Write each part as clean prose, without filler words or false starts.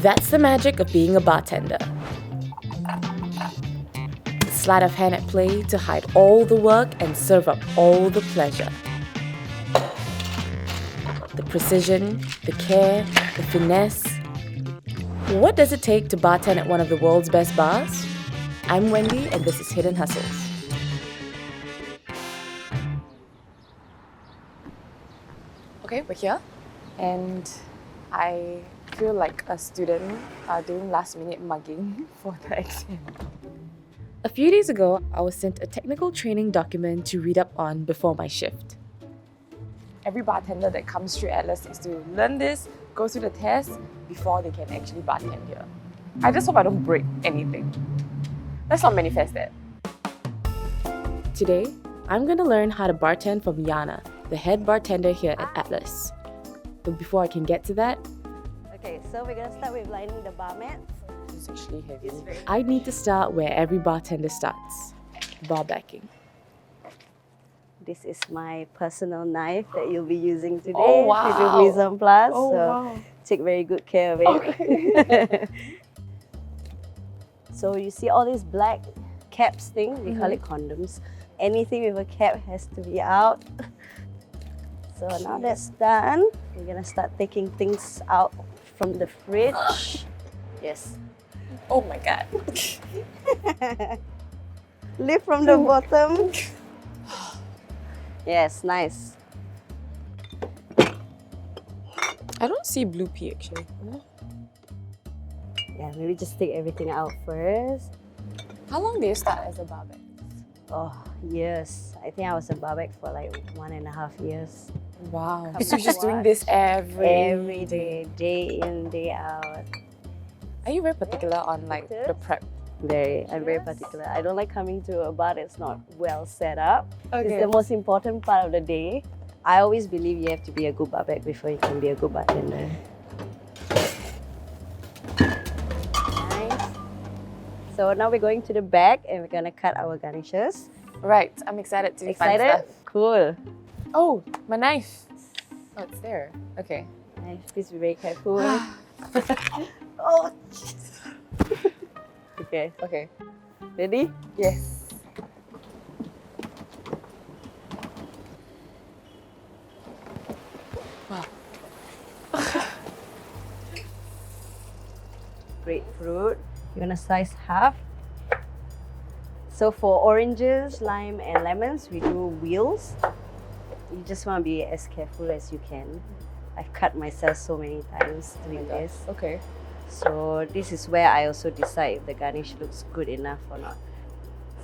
That's the magic of being a bartender. Sleight of hand at play to hide all the work and serve up all the pleasure. The precision, the care, the finesse. What does it take to bartend at one of the world's best bars? I'm Wendy, and this is Hidden Hustles. Okay, we're here, and I feel like a student doing last-minute mugging for the exam. A few days ago, I was sent a technical training document to read up on before my shift. Every bartender that comes through Atlas needs to learn this, go through the test before they can actually bartend here. I just hope I don't break anything. Let's not manifest that. Today, I'm going to learn how to bartend from Yana, the head bartender here at Atlas. But before I can get to that, okay, so we're going to start with lining the bar mats. it's actually heavy. I need to start where every bartender starts, bar backing. This is my personal knife that you'll be using today Oh, wow. to do mise en place. Oh, so wow. take very good care of it. Okay. So you see all these black caps thing, we call it condoms. Anything with a cap has to be out. So now that's done, we're gonna start taking things out from the fridge. Yes. Oh my god. Lift from the bottom. Yes, nice. I don't see blue pea actually. Yeah, maybe just take everything out first. How long do you start as a barback? Oh, years. I think I was a barback for like 1.5 years. Wow. Come So you're just on. doing this Every day, day in, day out. Are you very particular on like the prep? I'm very particular. I don't like coming to a bar that's not well set up. Okay. It's the most important part of the day. I always believe you have to be a good barback before you can be a good bartender. Nice. So now we're going to the back and we're gonna cut our garnishes. Right. I'm excited to find Excited? stuff. Cool. Oh, my knife. Oh, it's there. Okay. Nice. Please be very careful. Oh. Okay. Okay. Ready? Yes. Wow. Grapefruit. You're gonna slice half. So for oranges, lime, and lemons, we do wheels. You just want to be as careful as you can. I've cut myself so many times doing this. Okay. So this is where I also decide if the garnish looks good enough or not.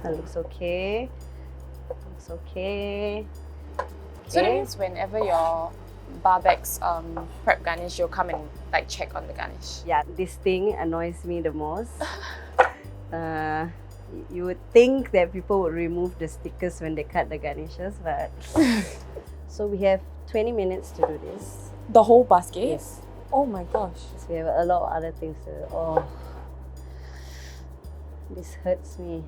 So it looks okay. Looks okay. So that means whenever your barbacks prep garnish, you'll come and like check on the garnish. Yeah, this thing annoys me the most. You would think that people would remove the stickers when they cut the garnishes, but so we have 20 minutes to do this. The whole basket? Yes. Oh my gosh. So we have a lot of other things to do. Oh, this hurts me.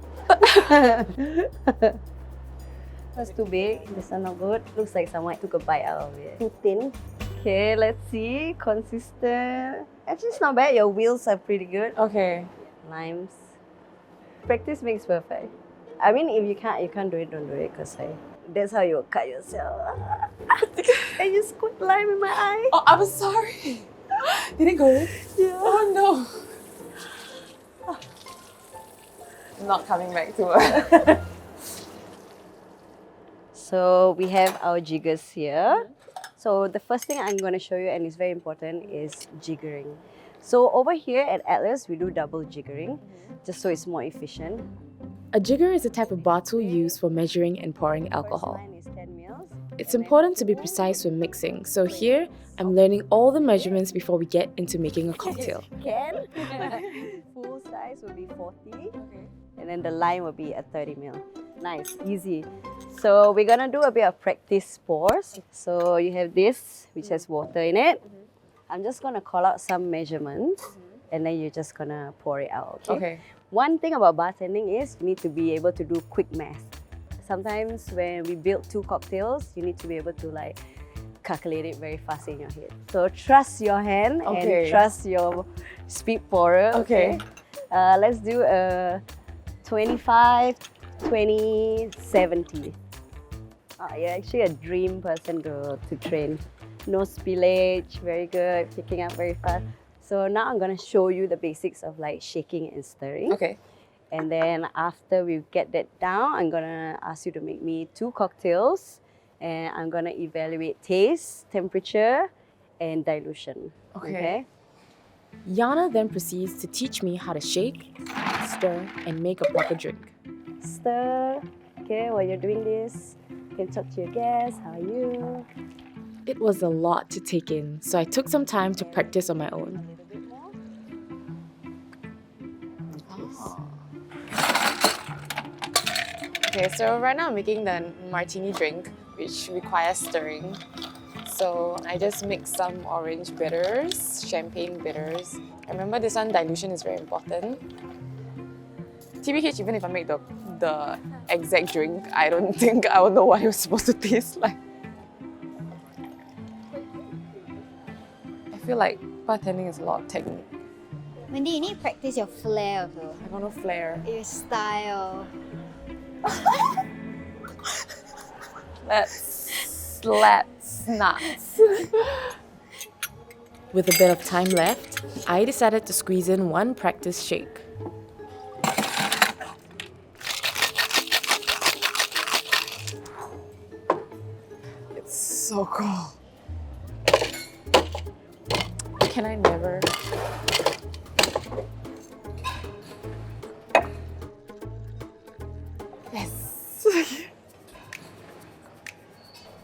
That's too big. This one not good. Looks like someone took a bite out of it. Too thin. Okay, let's see. Consistent. Actually, it's not bad. Your wheels are pretty good. Okay. Limes. Practice makes perfect. I mean, if you can't do it, don't do it. Cause that's how you cut yourself. And you squirt lime in my eye. Oh, I'm sorry. Did it go in? Yeah. Oh no. I'm not coming back to work. So we have our jiggers here. So the first thing I'm going to show you, and it's very important, is jiggering. So over here at Atlas, we do double jiggering, just so it's more efficient. A jigger is a type of bar tool used for measuring and pouring alcohol. First line is 10 mils. It's important to be precise when mixing, so here I'm learning all the measurements before we get into making a cocktail. Can. Full size will be 40, and then the lime will be a 30 mil. Nice, easy. So we're gonna do a bit of practice pours. So you have this, which has water in it. I'm just gonna call out some measurements, and then you're just gonna pour it out. Okay. One thing about bartending is you need to be able to do quick math. Sometimes when we build 2 cocktails, you need to be able to like calculate it very fast in your head. So trust your hand and trust your speed pourer. Okay. Let's do a 25, 20, 70. You're actually a dream person to train. No spillage, very good, picking up very fast. So now I'm gonna show you the basics of like shaking and stirring. Okay. And then after we get that down, I'm gonna ask you to make me 2 cocktails, and I'm gonna evaluate taste, temperature, and dilution. Okay. Yana then proceeds to teach me how to shake, stir, and make a proper drink. Stir. Okay, while you're doing this, you can talk to your guests. How are you? It was a lot to take in, so I took some time to practice on my own. A little bit more. Okay, so right now I'm making the martini drink, which requires stirring. So I just mix some orange bitters, champagne bitters. I remember this one, dilution is very important. TBH, even if I make the exact drink, I don't think I will know what it was supposed to taste like. I feel like bartending is a lot of technique. Wendy, you need to practice your flair also. I got no flair. Your style. Let's nuts. With a bit of time left, I decided to squeeze in one practice shake. It's so cool. Can I never? Yes.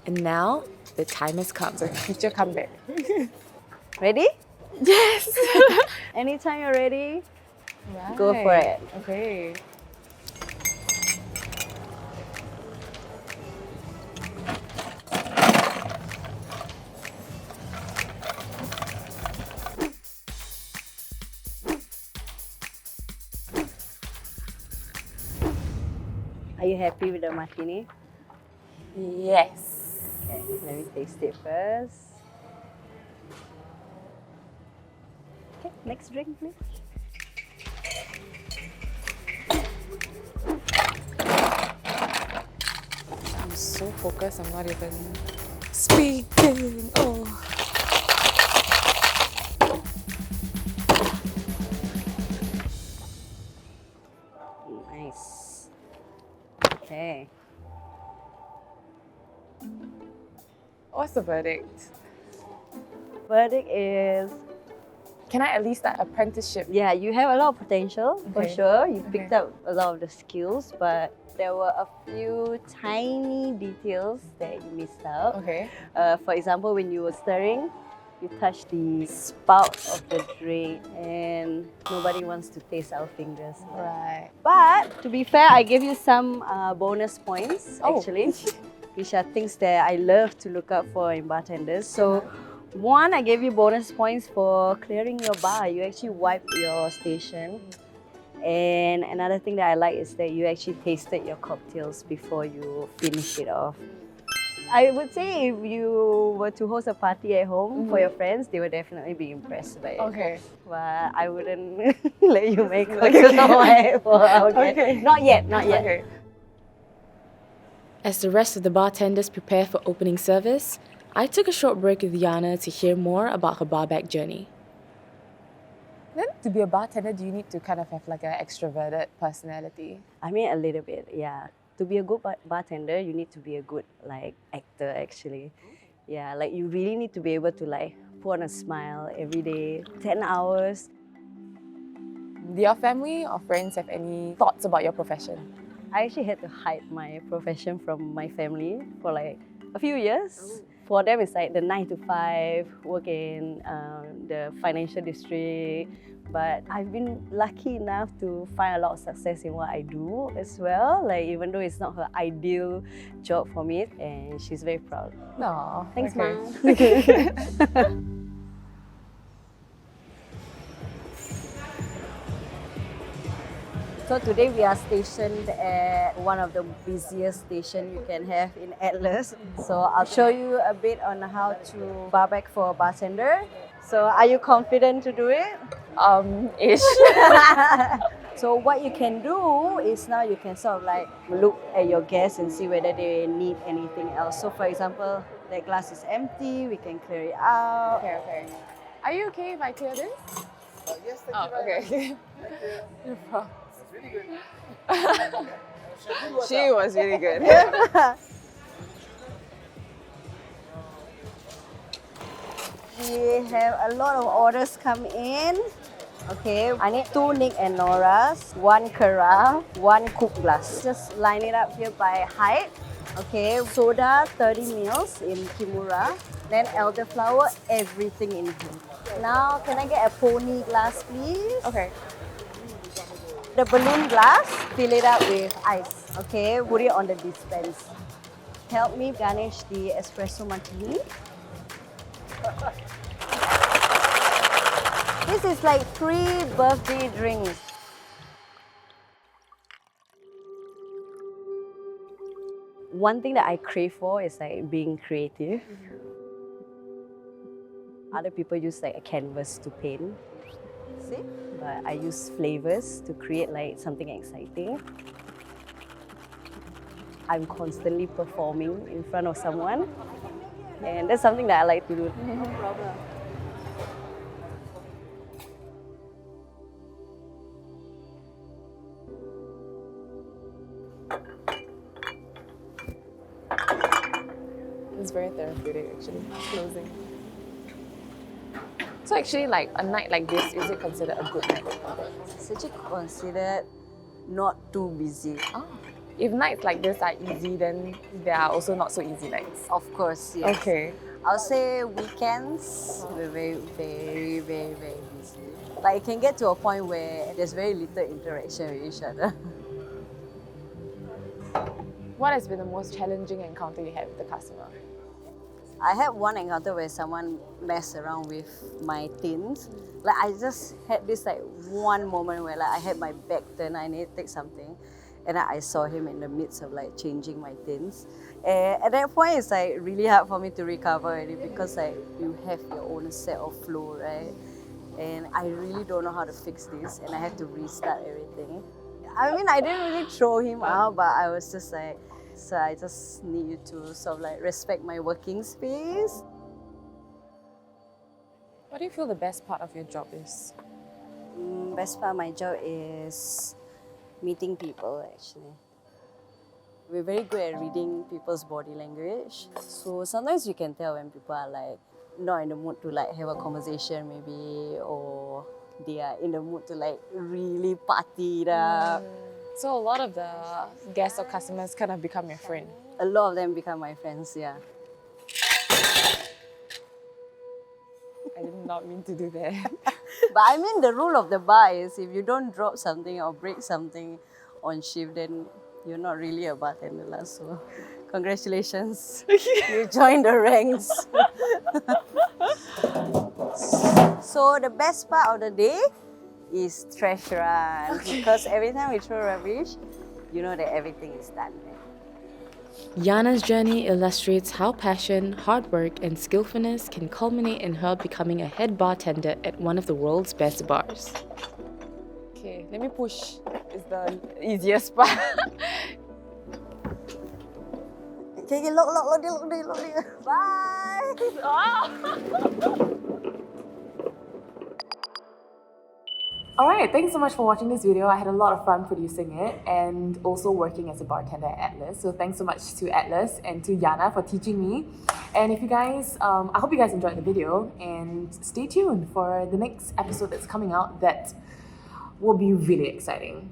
And now the time has come. So teacher, come back. Ready? Yes. Anytime you're ready, Right. go for it. Okay. Are you happy with the martini? Yes. Okay, let me taste it first. Okay, next drink, please. I'm so focused, I'm not even speaking. Oh. Nice. Okay. What's the verdict? Verdict is, Can I at least start apprenticeship? yeah, you have a lot of potential for Okay. sure. You picked up a lot of the skills, but there were a few tiny details that you missed out. Okay. For example, when you were stirring, you touched the spout of the drink, and nobody wants to taste our fingers. Right. But to be fair, I gave you some bonus points Oh. actually, which are things that I love to look out for in bartenders. So, one, I gave you bonus points for clearing your bar. You actually wiped your station. And another thing that I like is that you actually tasted your cocktails before you finish it off. I would say if you were to host a party at home for your friends, they would definitely be impressed by it. Okay. But I wouldn't let you make cocktails on my head for our guests. Okay. Not yet, not yet. Okay. As the rest of the bartenders prepare for opening service, I took a short break with Yana to hear more about her barback journey. Then, to be a bartender, do you need to kind of have like an extroverted personality? I mean, a little bit, yeah. To be a good bartender, you need to be a good like actor actually. Yeah, like you really need to be able to like put on a smile every day, 10 hours. Do your family or friends have any thoughts about your profession? I actually had to hide my profession from my family for like a few years. For them, it's like the 9 to 5, work in the financial district. But I've been lucky enough to find a lot of success in what I do as well. Like even though it's not her ideal job for me, and she's very proud. No. Thanks, okay. Mom. So today we are stationed at one of the busiest stations you can have in Atlas. So I'll show you a bit on how to barback for a bartender. So are you confident to do it? Ish. So what you can do is now you can sort of like look at your guests and see whether they need anything else. So for example, that glass is empty, we can clear it out. Okay. Are you okay if I clear this? Yes, thank Oh, you very much. okay. No problem. It's really good. She was really good. We have a lot of orders come in. Okay, I need 2 Nick and Noras, 1 carafe, 1 cooked glass. Just line it up here by height. Okay, soda 30 mils in Kimura. Then elderflower, everything in here. Now, can I get a pony glass, please? Okay. The balloon glass, fill it up with ice. Okay, put it on the dispense. Help me garnish the espresso martini. This is like 3 birthday drinks. One thing that I crave for is like being creative. Other people use like a canvas to paint. See? But I use flavors to create like something exciting. I'm constantly performing in front of someone, and that's something that I like to do. No problem. It's very therapeutic actually, closing. So actually like a night like this, is it considered a good night? It's actually considered not too busy. Oh. If nights like this are easy, then there are also not so easy nights. Of course, yes. Okay. I'll say weekends, we're very busy. Like it can get to a point where there's very little interaction with each other. What has been the most challenging encounter you had with the customer? I had one encounter where someone messed around with my tins. Like I just had this like one moment where like I had my back turned, I need to take something, and I saw him in the midst of like changing my tins. And at that point, it's like really hard for me to recover already because like you have your own set of flow, right? And I really don't know how to fix this, and I had to restart everything. I mean, I didn't really throw him out, but I was just like, so I just need you to sort of like respect my working space. What do you feel the best part of your job is? Best part of my job is meeting people actually. We're very good at reading people's body language. So sometimes you can tell when people are like not in the mood to like have a conversation maybe, or they are in the mood to like really party it up. So a lot of the guests or customers kind of become your friend. A lot of them become my friends, yeah. I did not mean to do that. But I mean, the rule of the bar is if you don't drop something or break something on shift, then you're not really a bartender. So, congratulations. You joined the ranks. So, the best part of the day is trash run. Because every time we throw rubbish, you know that everything is done. Yana's journey illustrates how passion, hard work, and skillfulness can culminate in her becoming a head bartender at one of the world's best bars. Okay, let me push. It's the easiest part. Okay, lock it. Bye! Alright, thanks so much for watching this video. I had a lot of fun producing it and also working as a bartender at Atlas. So thanks so much to Atlas and to Yana for teaching me. And if you guys, I hope you guys enjoyed the video, and stay tuned for the next episode that's coming out that will be really exciting.